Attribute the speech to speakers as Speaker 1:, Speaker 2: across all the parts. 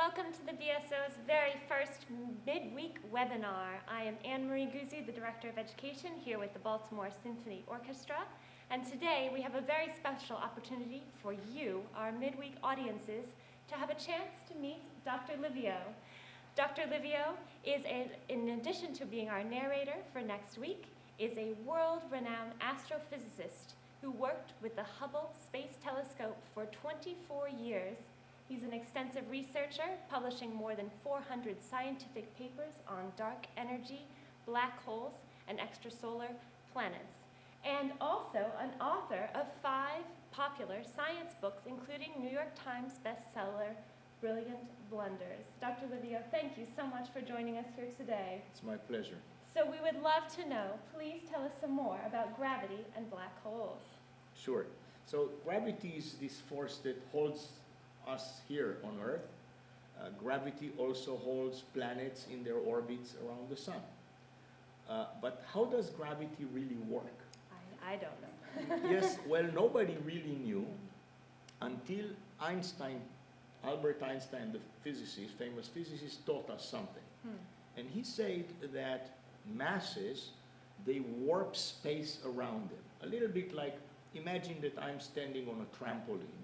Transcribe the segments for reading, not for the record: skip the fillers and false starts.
Speaker 1: welcome to the BSO's very first midweek webinar. I am Anne-Marie Guzzi, the Director of Education, here with the Baltimore Symphony Orchestra. And today we have a very special opportunity for you, our midweek audiences, to have a chance to meet Dr. Livio. Dr. Livio is, in addition to being our narrator for next week, is a world-renowned astrophysicist who worked with the Hubble Space Telescope for 24 years. He's an extensive researcher, publishing more than 400 scientific papers on dark energy, black holes, and extrasolar planets. And also an author of 5 popular science books, including New York Times bestseller, Brilliant Blunders. Dr. Livio, thank you so much for joining us here today.
Speaker 2: It's my pleasure.
Speaker 1: So we would love to know, please tell us some more about gravity and black holes.
Speaker 2: Sure. So gravity is this force that holds us here on Earth. Gravity also holds planets in their orbits around the sun. But how does gravity really work?
Speaker 1: I don't know.
Speaker 2: Yes, well, nobody really knew until Einstein, Albert Einstein, the physicist, famous physicist, taught us something. And he said that masses, they warp space around them. A little bit like, imagine that I'm standing on a trampoline.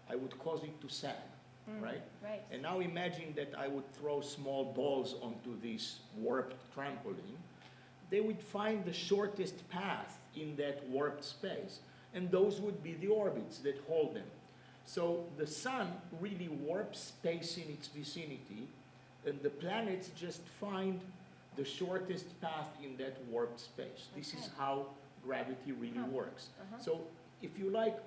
Speaker 2: I would cause it to sag, right?
Speaker 1: Right.
Speaker 2: And now imagine that I would throw small balls onto this warped trampoline. They would find the shortest path in that warped space, and those would be the orbits that hold them. So the sun really warps space in its vicinity, and the planets just find the shortest path in that warped space. This is how gravity really works. So if you like,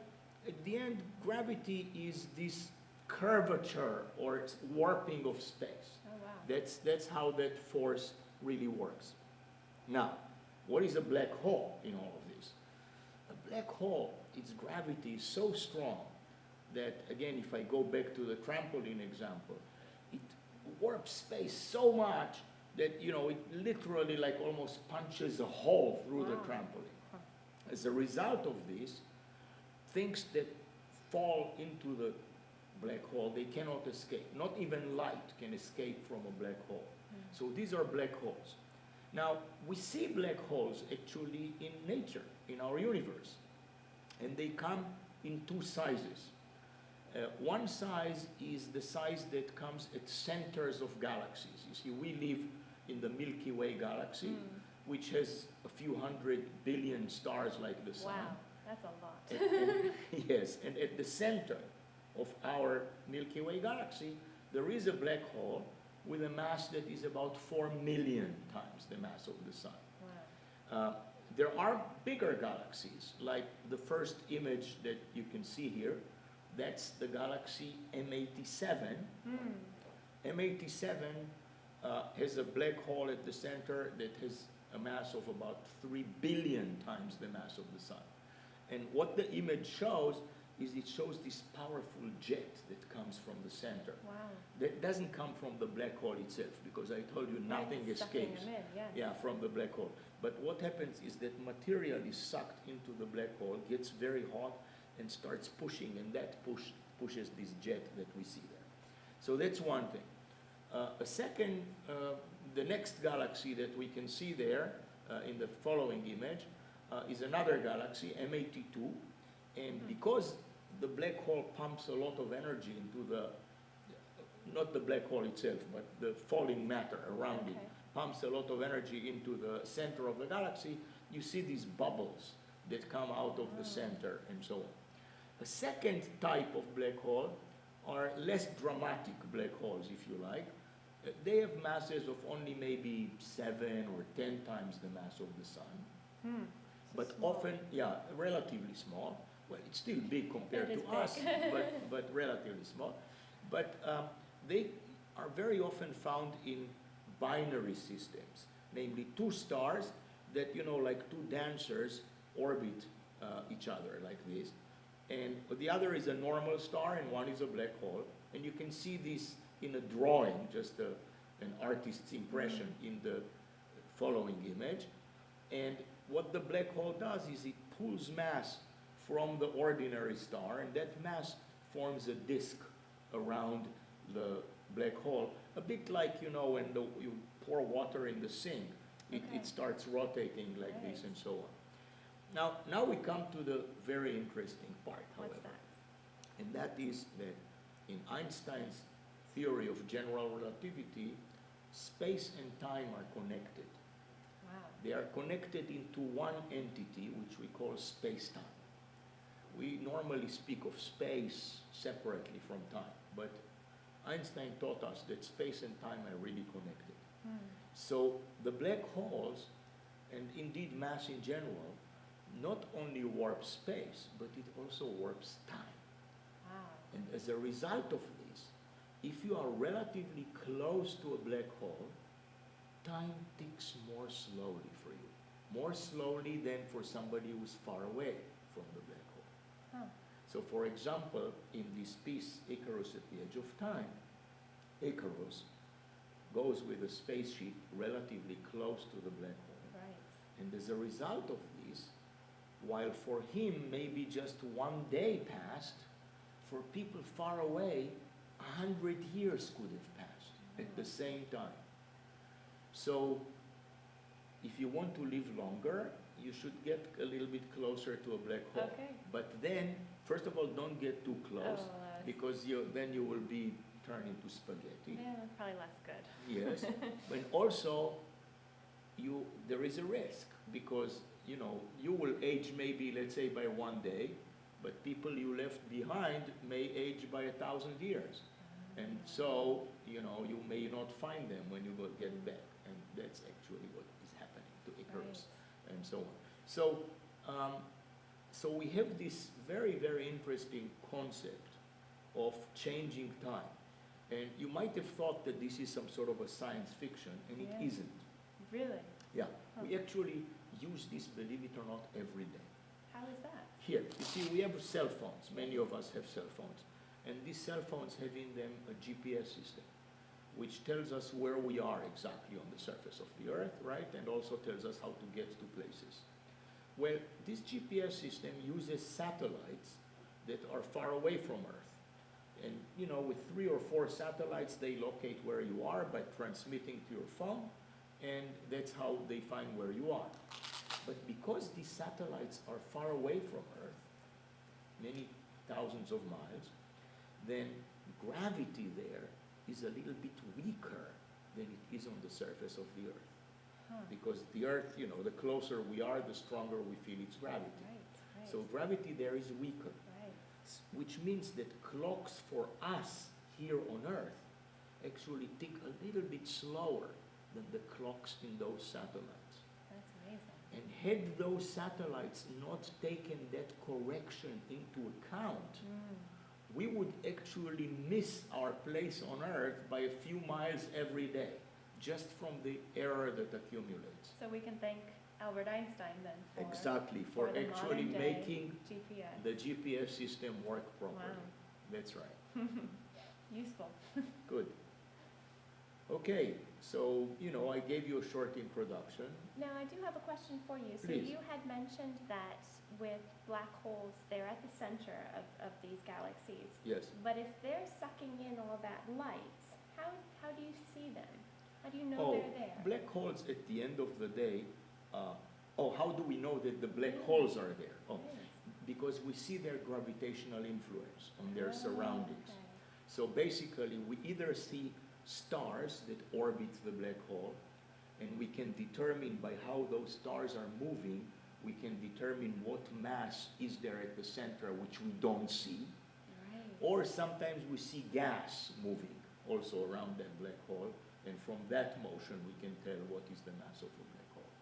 Speaker 2: at the end, gravity is this curvature or warping of space.
Speaker 1: Oh, wow.
Speaker 2: That's how that force really works. Now, what is a black hole in all of this? A black hole, its gravity is so strong that, again, if I go back to the trampoline example, it warps space so much that, you know, it literally like almost punches a hole through the trampoline. As a result of this, things that fall into the black hole, they cannot escape. Not even light can escape from a black hole. So these are black holes. Now, we see black holes actually in nature, in our universe. And they come in 2 sizes. One size is the size that comes at centers of galaxies. You see, we live in the Milky Way galaxy, which has a few 100 billion stars like the sun.
Speaker 1: Wow, that's a lot.
Speaker 2: Yes, and at the center of our Milky Way galaxy, there is a black hole with a mass that is about 4 million times the mass of the sun.
Speaker 1: Wow.
Speaker 2: There are bigger galaxies, like the first image that you can see here. That's the galaxy M87. M87 has a black hole at the center that has a mass of about 3 billion times the mass of the sun. And what the image shows is it shows this powerful jet that comes from the center.
Speaker 1: Wow.
Speaker 2: That doesn't come from the black hole itself, because I told you nothing escapes from the black hole. But what happens is that material is sucked into the black hole, gets very hot, and starts pushing, and that pushes this jet that we see there. So that's one thing. A second, the next galaxy that we can see there in the following image is another galaxy, M82, and because the black hole pumps a lot of energy into the, not the black hole itself, but the falling matter around it, pumps a lot of energy into the center of the galaxy, you see these bubbles that come out of the center and so on. A second type of black hole are less dramatic black holes, if you like. They have masses of only maybe 7 or 10 times the mass of the sun. But often, relatively small. Well, it's still big compared to us, but relatively small. But they are very often found in binary systems, namely 2 stars that, you know, like 2 dancers orbit each other like this. And the other is a normal star and one is a black hole. And you can see this in a drawing, just an artist's impression in the following image. And what the black hole does is it pulls mass from the ordinary star, and that mass forms a disk around the black hole, a bit like, you know, when you pour water in the sink, it starts rotating like this and so on. Now we come to the very interesting part, however.
Speaker 1: What's that?
Speaker 2: And that is that in Einstein's theory of general relativity, space and time are connected.
Speaker 1: Wow.
Speaker 2: They are connected into one entity, which we call space-time. We normally speak of space separately from time, but Einstein taught us that space and time are really connected. So the black holes, and indeed mass in general, not only warp space, but it also warps time.
Speaker 1: Wow.
Speaker 2: And as a result of this, if you are relatively close to a black hole, time ticks more slowly for you. More slowly than for somebody who's far away from the black hole.
Speaker 1: Huh.
Speaker 2: So for example, in this piece, Icarus at the Edge of Time, Icarus goes with a spaceship relatively close to the black hole.
Speaker 1: Right.
Speaker 2: And as a result of this, while for him maybe just 1 day passed, for people far away, 100 years could have passed at the same time. So if you want to live longer, you should get a little bit closer to a black hole.
Speaker 1: Okay.
Speaker 2: But then, first of all, don't get too close,
Speaker 1: Oh,
Speaker 2: because then you will be turned into spaghetti.
Speaker 1: Yeah, probably less good.
Speaker 2: Yes, but also there is a risk, because you know you will age maybe, let's say, by 1 day, but people you left behind may age by 1,000 years, and so you know you may not find them when you get back, and that's actually what is happening to Icarus, and so on. So, so we have this very, very interesting concept of changing time. And you might have thought that this is some sort of a science fiction, and it isn't.
Speaker 1: Really?
Speaker 2: Yeah.
Speaker 1: Huh.
Speaker 2: We actually use this, believe it or not, every day.
Speaker 1: How is that?
Speaker 2: Here, you see, we have cell phones. Many of us have cell phones. And these cell phones have in them a GPS system, which tells us where we are exactly on the surface of the Earth, right? And also tells us how to get to places. Well, this GPS system uses satellites that are far away from Earth. And you know, with 3 or 4 satellites, they locate where you are by transmitting to your phone, and that's how they find where you are. But because these satellites are far away from Earth, many thousands of miles, then gravity there is a little bit weaker than it is on the surface of the Earth.
Speaker 1: Huh.
Speaker 2: Because the Earth, you know, the closer we are, the stronger we feel its gravity.
Speaker 1: Right.
Speaker 2: So gravity there is weaker. Which means that clocks for us here on Earth actually tick a little bit slower than the clocks in those satellites.
Speaker 1: That's amazing.
Speaker 2: And had those satellites not taken that correction into account, we would actually miss our place on Earth by a few miles every day, just from the error that accumulates.
Speaker 1: So we can thank Albert Einstein then
Speaker 2: for
Speaker 1: the
Speaker 2: actually making
Speaker 1: GPS.
Speaker 2: the GPS system work properly.
Speaker 1: Wow.
Speaker 2: That's right.
Speaker 1: Useful.
Speaker 2: Good. Okay, so, you know, I gave you a short introduction.
Speaker 1: Now, I do have a question for you. So
Speaker 2: Please.
Speaker 1: you had mentioned that with black holes, they're at the center of these galaxies.
Speaker 2: Yes.
Speaker 1: But if they're sucking in all that light, how do you see them? How do you know they're there?
Speaker 2: Black holes at the end of the day, how do we know that the black holes are there? Oh, because we see their gravitational influence on their surroundings.
Speaker 1: Okay.
Speaker 2: So basically, we either see stars that orbit the black hole, and we can determine by how those stars are moving, we can determine what mass is there at the center, which we don't see.
Speaker 1: Right.
Speaker 2: Or sometimes we see gas moving also around that black hole, and from that motion we can tell what is the mass of the black hole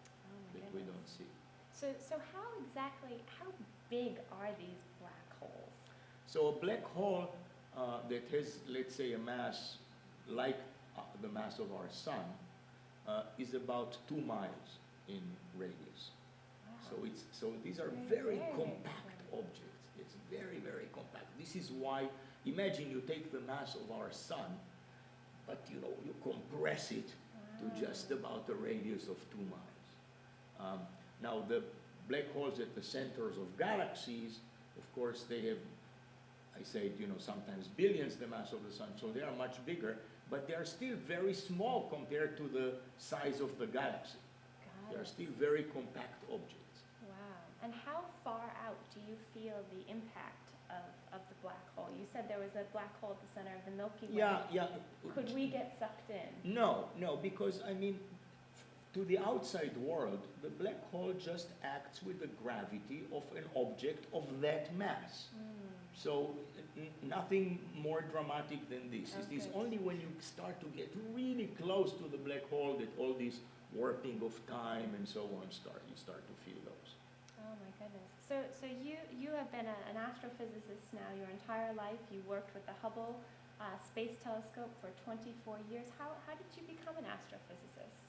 Speaker 2: that we don't see.
Speaker 1: So how big are these black holes?
Speaker 2: So a black hole that has, let's say, a mass like the mass of our sun is about 2 miles in radius.
Speaker 1: Wow.
Speaker 2: So these are very compact objects. It's very, very compact. This is why, imagine you take the mass of our sun, but you know, you compress it to just about a radius of 2 miles. Now the black holes at the centers of galaxies, of course, they have I said, sometimes billions the mass of the sun, so they are much bigger, but they are still very small compared to the size of the galaxy. They are still very compact objects.
Speaker 1: Wow. And how far out do you feel the impact of the black hole? You said there was a black hole at the center of the Milky Way.
Speaker 2: Yeah.
Speaker 1: Could we get sucked in?
Speaker 2: No, because, to the outside world, the black hole just acts with the gravity of an object of that mass. So nothing more dramatic than this. It is only when you start to get really close to the black hole that all this warping of time and so on you start to feel those.
Speaker 1: Oh my goodness. So you have been an astrophysicist now your entire life. You worked with the Hubble Space Telescope for 24 years. How did you become an astrophysicist?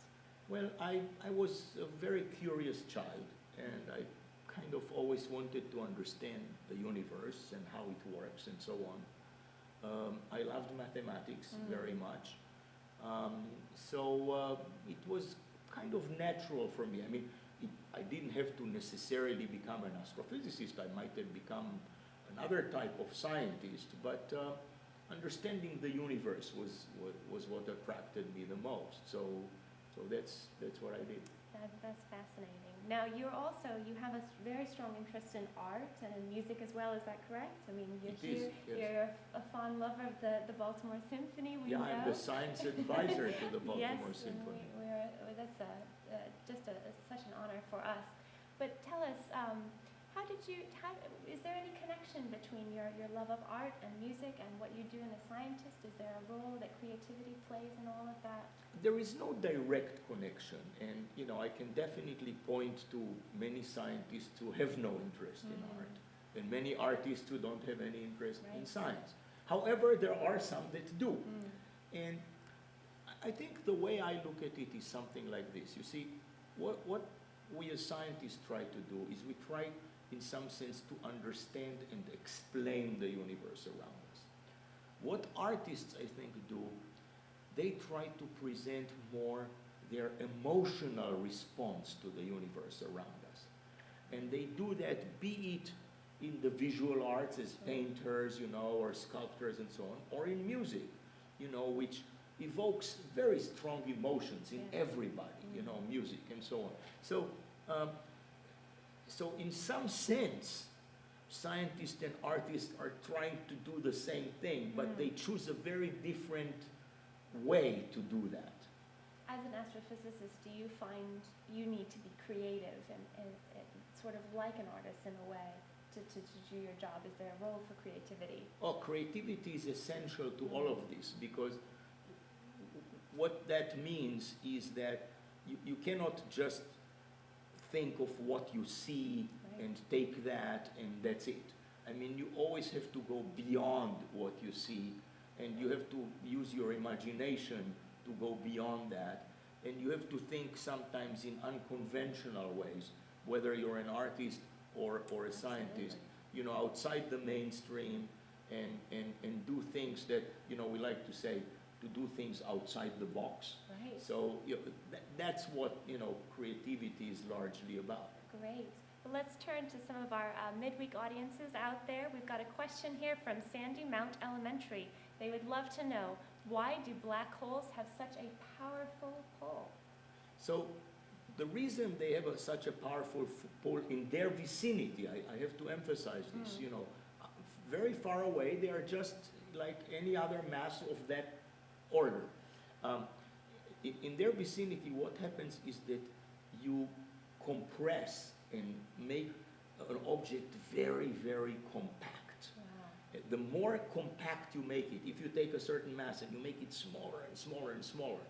Speaker 2: Well, I was a very curious child, and I kind of always wanted to understand the universe and how it works and so on. I loved mathematics very much. So it was kind of natural for me. I didn't have to necessarily become an astrophysicist. I might have become another type of scientist, but understanding the universe was what attracted me the most. So that's what I did.
Speaker 1: That's fascinating. Now you have a very strong interest in art and in music as well. Is that correct?
Speaker 2: Yes.
Speaker 1: You're a fond lover of the Baltimore Symphony. We know.
Speaker 2: I'm the science advisor to the Baltimore Symphony.
Speaker 1: That's such an honor for us. But tell us, is there any connection between your love of art and music and what you do as a scientist? Is there a role that creativity plays in all of that?
Speaker 2: There is no direct connection, and I can definitely point to many scientists who have no interest in art, and many artists who don't have any interest in science. However, there are some that do. And I think the way I look at it is something like this. You see, what we as scientists try to do is we try, in some sense, to understand and explain the universe around us. What artists, I think, do, they try to present more their emotional response to the universe around us. And they do that, be it in the visual arts as painters, or sculptors and so on, or in music, which evokes very strong emotions in everybody, music and so on. So in some sense, scientists and artists are trying to do the same thing, but they choose a very different way to do that.
Speaker 1: As an astrophysicist, do you find you need to be creative and sort of like an artist in a way to do your job? Is there a role for creativity?
Speaker 2: Oh, creativity is essential to all of this, because what that means is that you cannot just think of what you see and take that and that's it. You always have to go beyond what you see, and you have to use your imagination to go beyond that, and you have to think sometimes in unconventional ways, whether you're an artist or a scientist, outside the mainstream, and do things that, we like to say, to do things outside the box.
Speaker 1: Right.
Speaker 2: So that's what, creativity is largely about.
Speaker 1: Great. Well, let's turn to some of our midweek audiences out there. We've got a question here from Sandy Mount Elementary. They would love to know, why do black holes have such a powerful pull?
Speaker 2: So the reason they have such a powerful pull in their vicinity, I have to emphasize this, very far away, they are just like any other mass of that order. In their vicinity, what happens is that you compress and make an object very, very compact. Wow. The more compact you make it, if you take a certain mass and you make it smaller and smaller and smaller,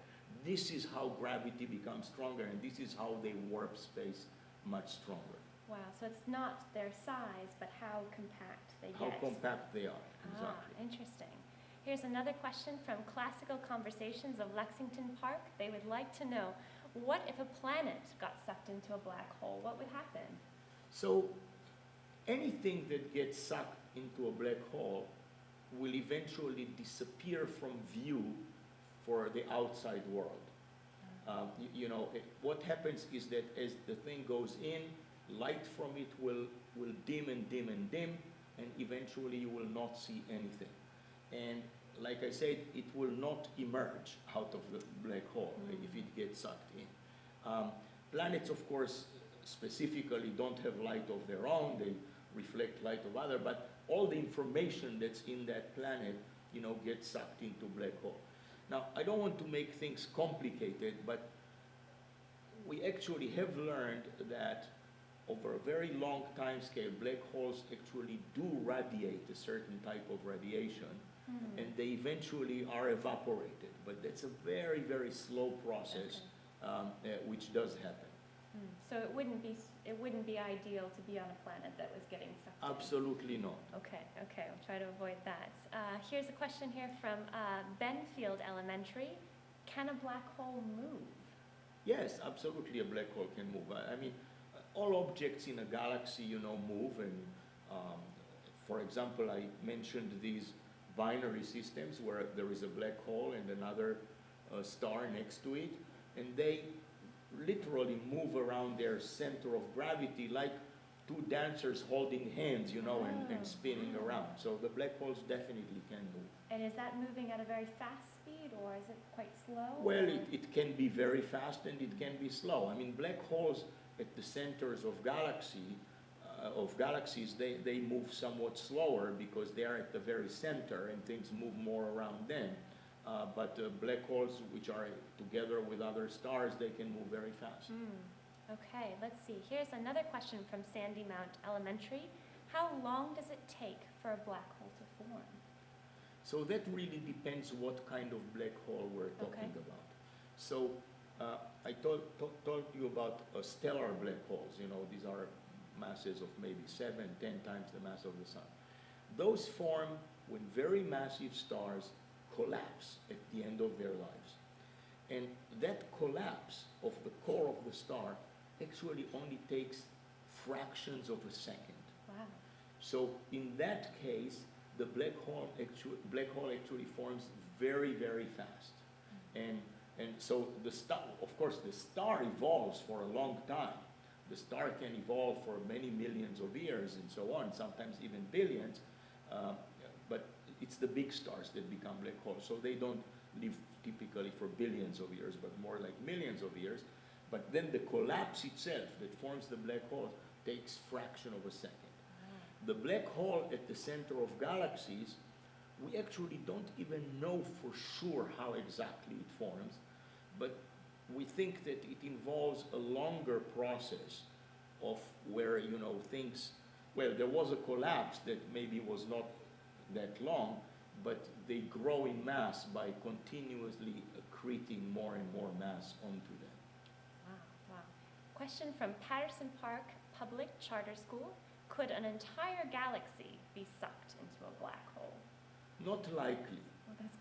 Speaker 2: this is how gravity becomes stronger, and this is how they warp space much stronger.
Speaker 1: Wow, so it's not their size, but how compact they get.
Speaker 2: How compact they are, exactly.
Speaker 1: Interesting. Here's another question from Classical Conversations of Lexington Park. They would like to know, what if a planet got sucked into a black hole? What would happen?
Speaker 2: So anything that gets sucked into a black hole will eventually disappear from view for the outside world. What happens is that as the thing goes in, light from it will dim and dim and dim, and eventually you will not see anything. And like I said, it will not emerge out of the black hole if it gets sucked in. Planets, of course, specifically don't have light of their own. They reflect light of other, but all the information that's in that planet, you know, gets sucked into black hole. Now, I don't want to make things complicated, but we actually have learned that over a very long time scale, black holes actually do radiate a certain type of radiation, and they eventually are evaporated. But that's a very, very slow process, which does happen.
Speaker 1: So it wouldn't be ideal to be on a planet that was getting sucked in.
Speaker 2: Absolutely not.
Speaker 1: Okay, we'll try to avoid that. Here's a question here from Benfield Elementary. Can a black hole move?
Speaker 2: Yes, absolutely a black hole can move. I mean, all objects in a galaxy, you know, move. And for example, I mentioned these binary systems where there is a black hole and another star next to it, and they literally move around their center of gravity like two dancers holding hands, you know, and spinning around. So the black holes definitely can move.
Speaker 1: And is that moving at a very fast speed, or is it quite slow?
Speaker 2: Well, it can be very fast and it can be slow. I mean, black holes at the centers of galaxies, they move somewhat slower because they are at the very center and things move more around them. But black holes, which are together with other stars, they can move very fast.
Speaker 1: Okay, let's see. Here's another question from Sandy Mount Elementary. How long does it take for a black hole to form?
Speaker 2: So that really depends what kind of black hole we're talking about. So I told you about stellar black holes. You know, these are masses of maybe 7, 10 times the mass of the sun. Those form when very massive stars collapse at the end of their lives. And that collapse of the core of the star actually only takes fractions of a second.
Speaker 1: Wow.
Speaker 2: So in that case, the black hole actually forms very, very fast. And so the star, of course, the star evolves for a long time. The star can evolve for many millions of years and so on, sometimes even billions. But it's the big stars that become black holes. So they don't live typically for billions of years, but more like millions of years. But then the collapse itself that forms the black hole takes fraction of a second. The black hole at the center of galaxies, we actually don't even know for sure how exactly it forms, but we think that it involves a longer process of where, you know, things, well, there was a collapse that maybe was not that long, but they grow in mass by continuously accreting more and more mass onto them.
Speaker 1: Wow. Question from Patterson Park Public Charter School. Could an entire galaxy be sucked into a black hole?
Speaker 2: Not likely.
Speaker 1: Well, that's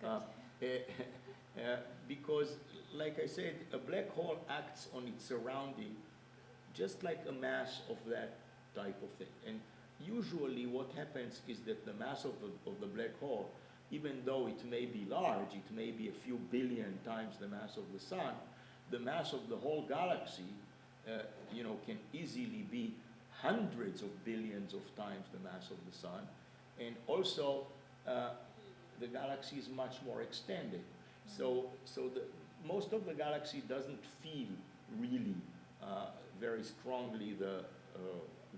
Speaker 1: good.
Speaker 2: Because, like I said, a black hole acts on its surrounding just like a mass of that type of thing. And usually what happens is that the mass of the black hole, even though it may be large, it may be a few billion times the mass of the sun, the mass of the whole galaxy you know, can easily be hundreds of billions of times the mass of the sun. And also, the galaxy is much more extended. So most of the galaxy doesn't feel really very strongly the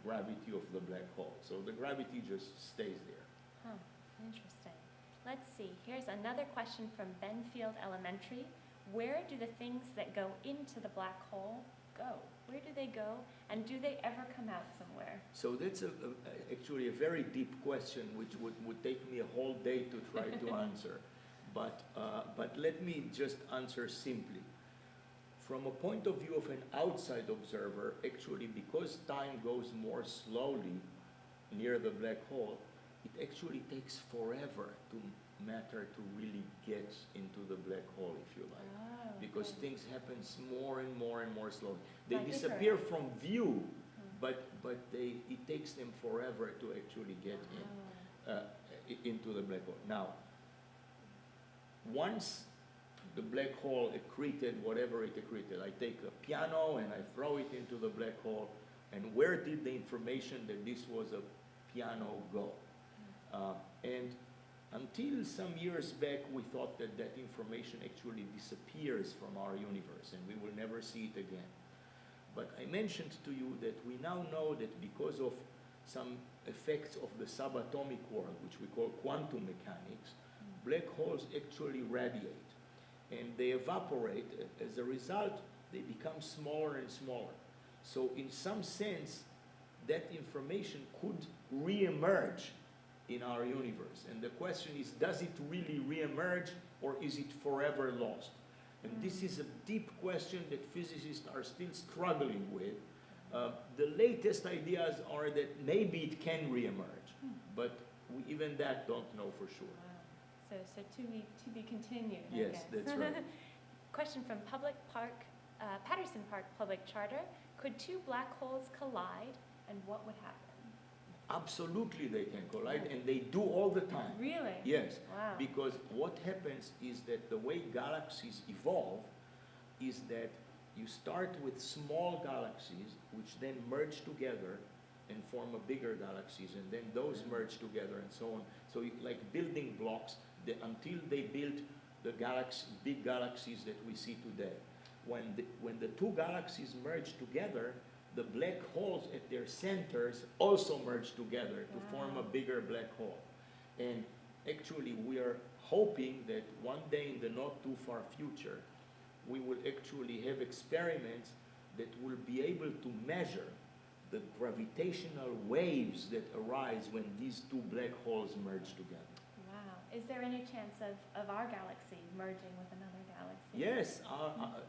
Speaker 2: gravity of the black hole. So the gravity just stays there.
Speaker 1: Huh, interesting. Let's see, here's another question from Benfield Elementary. Where do the things that go into the black hole go? Where do they go, and do they ever come out somewhere?
Speaker 2: So that's actually a very deep question, which would take me a whole day to try to answer. But let me just answer simply. From a point of view of an outside observer, actually, because time goes more slowly near the black hole, it actually takes forever to matter to really get into the black hole, if you like.
Speaker 1: Oh,
Speaker 2: because things happen more and more and more slowly. They
Speaker 1: Like
Speaker 2: disappear
Speaker 1: Icarus.
Speaker 2: from view, but it takes them forever to actually get into the black hole. Now, once the black hole accreted whatever it accreted, I take a piano and I throw it into the black hole, and where did the information that this was a piano go? And until some years back, we thought that that information actually disappears from our universe and we will never see it again. But I mentioned to you that we now know that because of some effects of the subatomic world, which we call quantum mechanics, black holes actually radiate and they evaporate. As a result, they become smaller and smaller. So in some sense, that information could re-emerge in our universe. And the question is, does it really re-emerge or is it forever lost? And this is a deep question that physicists are still struggling with. The latest ideas are that maybe it can re-emerge, but we even that don't know for sure.
Speaker 1: Wow. So to be continued, I
Speaker 2: yes,
Speaker 1: guess.
Speaker 2: That's right.
Speaker 1: Question from Patterson Park Public Charter. Could two black holes collide and what would happen?
Speaker 2: Absolutely they can collide, and they do all the time.
Speaker 1: Really?
Speaker 2: Yes.
Speaker 1: Wow.
Speaker 2: Because what happens is that the way galaxies evolve is that you start with small galaxies which then merge together and form a bigger galaxies, and then those merge together and so on. So like building blocks, until they build the big galaxies that we see today. When the two galaxies merge together, the black holes at their centers also merge together to form a bigger black hole. And actually we are hoping that one day in the not too far future, we will actually have experiments that will be able to measure the gravitational waves that arise when these two black holes merge together.
Speaker 1: Wow. Is there any chance of our galaxy merging with another galaxy?
Speaker 2: Yes,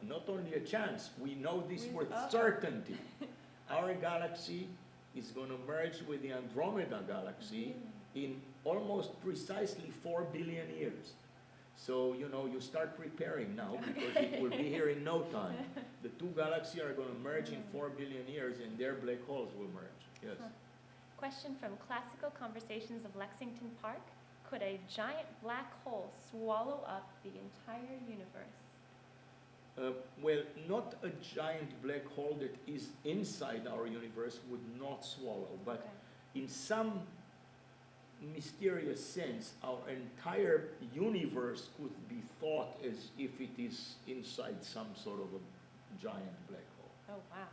Speaker 2: not only a chance, we know this with certainty. Our galaxy is going to merge with the Andromeda galaxy in almost precisely 4 billion years. So, you know, you start preparing now because it will be here in no time. The two galaxies are going to merge in 4 billion years and their black holes will merge. Yes.
Speaker 1: Question from Classical Conversations of Lexington Park. Could a giant black hole swallow up the entire universe?
Speaker 2: Well, not a giant black hole that is inside our universe would not swallow, but in some mysterious sense, our entire universe could be thought as if it is inside some sort of a giant black hole.
Speaker 1: Oh, wow.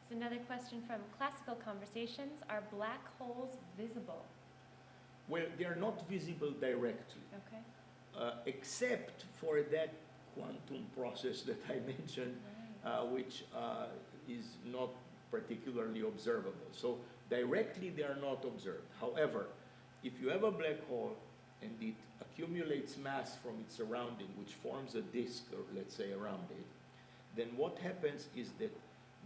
Speaker 1: So another question from Classical Conversations. Are black holes visible?
Speaker 2: Well, they are not visible directly, except for that quantum process that I mentioned, which is not particularly observable. So directly they are not observed. However, if you have a black hole and it accumulates mass from its surrounding, which forms a disk, or let's say around it, then what happens is that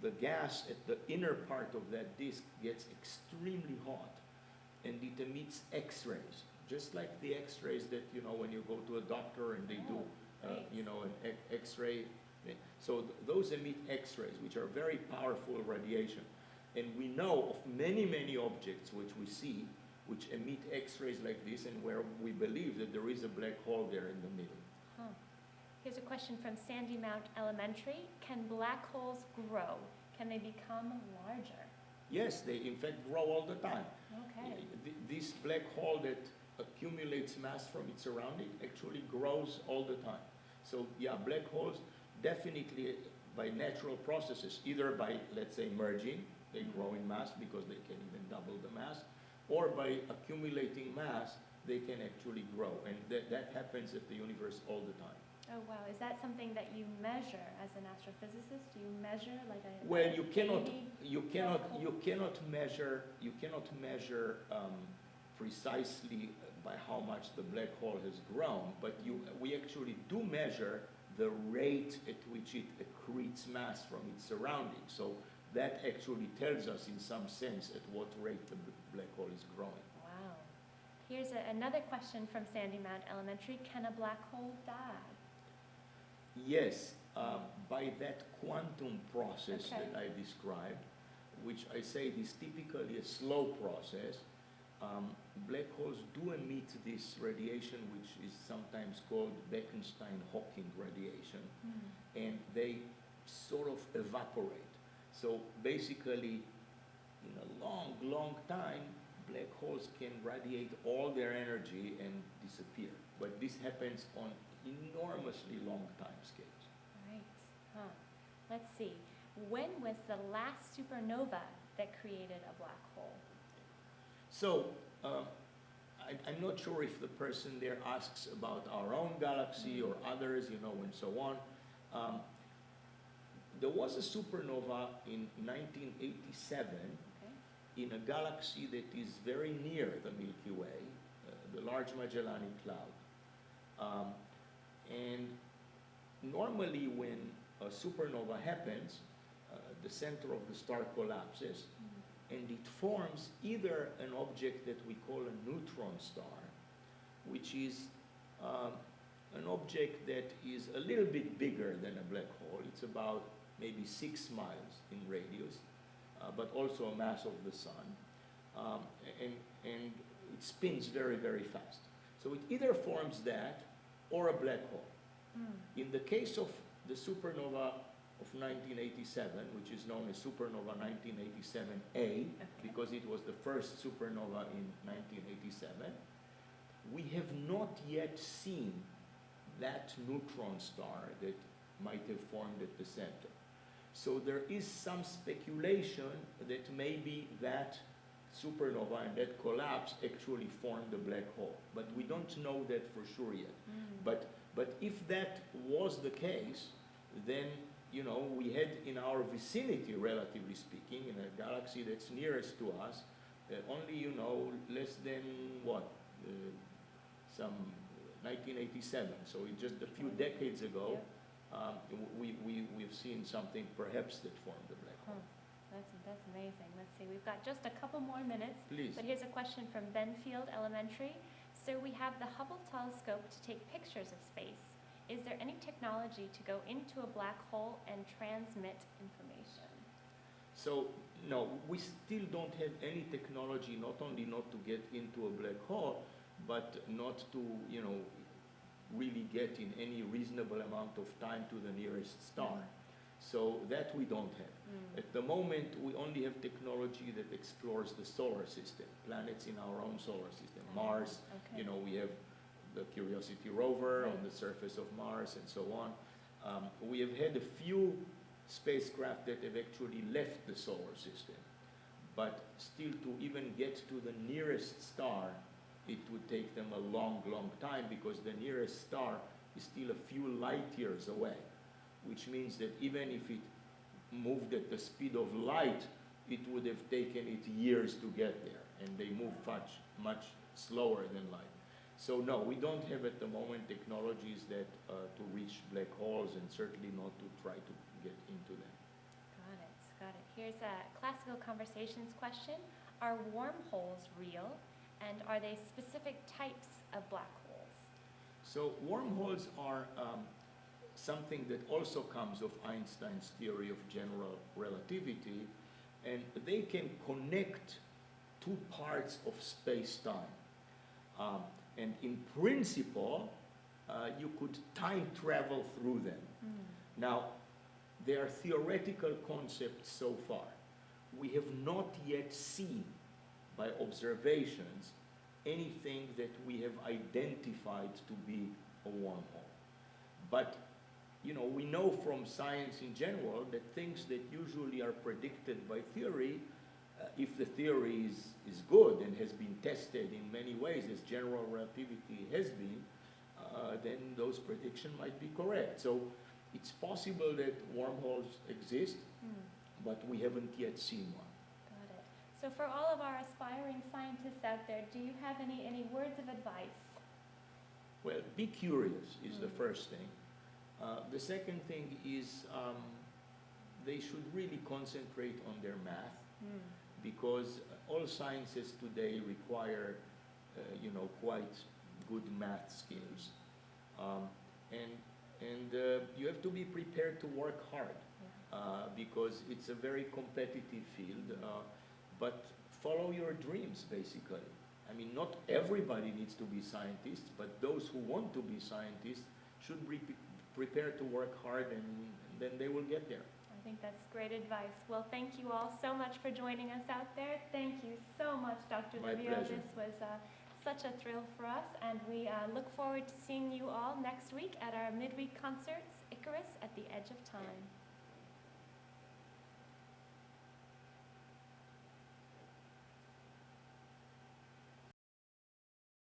Speaker 2: the gas at the inner part of that disk gets extremely hot and it emits X-rays, just like the X-rays that, you know, when you go to a doctor and they do you know, an X-ray. So those emit X-rays, which are very powerful radiation. And we know of many, many objects which we see, which emit X-rays like this, and where we believe that there is a black hole there in the middle.
Speaker 1: Here's a question from Sandy Mount Elementary. Can black holes grow? Can they become larger?
Speaker 2: Yes, they in fact grow all the time.
Speaker 1: Okay.
Speaker 2: This black hole that accumulates mass from its surrounding actually grows all the time. So yeah, black holes definitely by natural processes, either by, let's say, merging, they grow in mass because they can even double the mass, or by accumulating mass, they can actually grow. And that happens at the universe all the time.
Speaker 1: Oh wow, is that something that you measure as an astrophysicist? Do you measure like a
Speaker 2: well, you cannot measure precisely by how much the black hole has grown, but we actually do measure the rate at which it accretes mass from its surroundings. So that actually tells us in some sense at what rate the black hole is growing.
Speaker 1: Wow. Here's another question from Sandy Mount Elementary. Can a black hole die?
Speaker 2: Yes, by that quantum process that I described, which I say is typically a slow process, black holes do emit this radiation, which is sometimes called Bekenstein-Hawking radiation, and they sort of evaporate. So basically, in a long, long time, black holes can radiate all their energy and disappear. But this happens on enormously long time scales.
Speaker 1: Right. Huh. Let's see. When was the last supernova that created a black hole?
Speaker 2: So, I'm not sure if the person there asks about our own galaxy or others, you know, and so on. There was a supernova in 1987 in a galaxy that is very near the Milky Way, the Large Magellanic Cloud. And normally when a supernova happens, the center of the star collapses, and it forms either an object that we call a neutron star, which is an object that is a little bit bigger than a black hole. It's about maybe 6 miles in radius, but also a mass of the sun. And it spins very, very fast. So it either forms that or a black hole. In the case of the supernova of 1987, which is known as supernova 1987A, because it was the first supernova in 1987, we have not yet seen that neutron star that might have formed at the center. So there is some speculation that maybe that supernova and that collapse actually formed a black hole. But we don't know that for sure yet. But if that was the case, then, you know, we had in our vicinity, relatively speaking, in a galaxy that's nearest to us, only, you know, less than what? Some 1987. So just a few decades ago, we've seen something perhaps that formed the black hole.
Speaker 1: That's amazing. Let's see, we've got just a couple more minutes.
Speaker 2: Please.
Speaker 1: But here's a question from Benfield Elementary. So we have the Hubble telescope to take pictures of space. Is there any technology to go into a black hole and transmit information?
Speaker 2: So, no, we still don't have any technology, not only not to get into a black hole, but not to, you know, really get in any reasonable amount of time to the nearest star. So that we don't have. At the moment, we only have technology that explores the solar system, planets in our own solar system. Mars, you know, we have the Curiosity rover on the surface of Mars and so on. We have had a few spacecraft that have actually left the solar system, but still to even get to the nearest star, it would take them a long, long time, because the nearest star is still a few light years away, which means that even if it moved at the speed of light, it would have taken it years to get there, and they move much slower than light. So no, we don't have at the moment technologies that to reach black holes, and certainly not to try to get into them.
Speaker 1: Got it. Here's a classical conversations question. Are wormholes real, and are they specific types of black holes?
Speaker 2: So wormholes are something that also comes of Einstein's theory of general relativity, and they can connect two parts of space-time. And in principle, you could time travel through them. Now, they are theoretical concepts so far. We have not yet seen, by observations, anything that we have identified to be a wormhole. But, you know, we know from science in general that things that usually are predicted by theory, if the theory is good and has been tested in many ways, as general relativity has been, then those predictions might be correct. So it's possible that wormholes exist, but we haven't yet seen one.
Speaker 1: Got it. So for all of our aspiring scientists out there, do you have any words of advice?
Speaker 2: Well, be curious is the first thing. The second thing is they should really concentrate on their math, because all sciences today require, you know, quite good math skills. And you have to be prepared to work hard, because it's a very competitive field, but follow your dreams, basically. I mean, not everybody needs to be scientists, but those who want to be scientists should be prepared to work hard, and then they will get there.
Speaker 1: I I think that's great advice. Well, thank you all so much for joining us out there. Thank you so much, Dr.
Speaker 2: My
Speaker 1: Livio.
Speaker 2: pleasure.
Speaker 1: This was such a thrill for us, and we look forward to seeing you all next week at our midweek concerts, Icarus at the Edge of Time.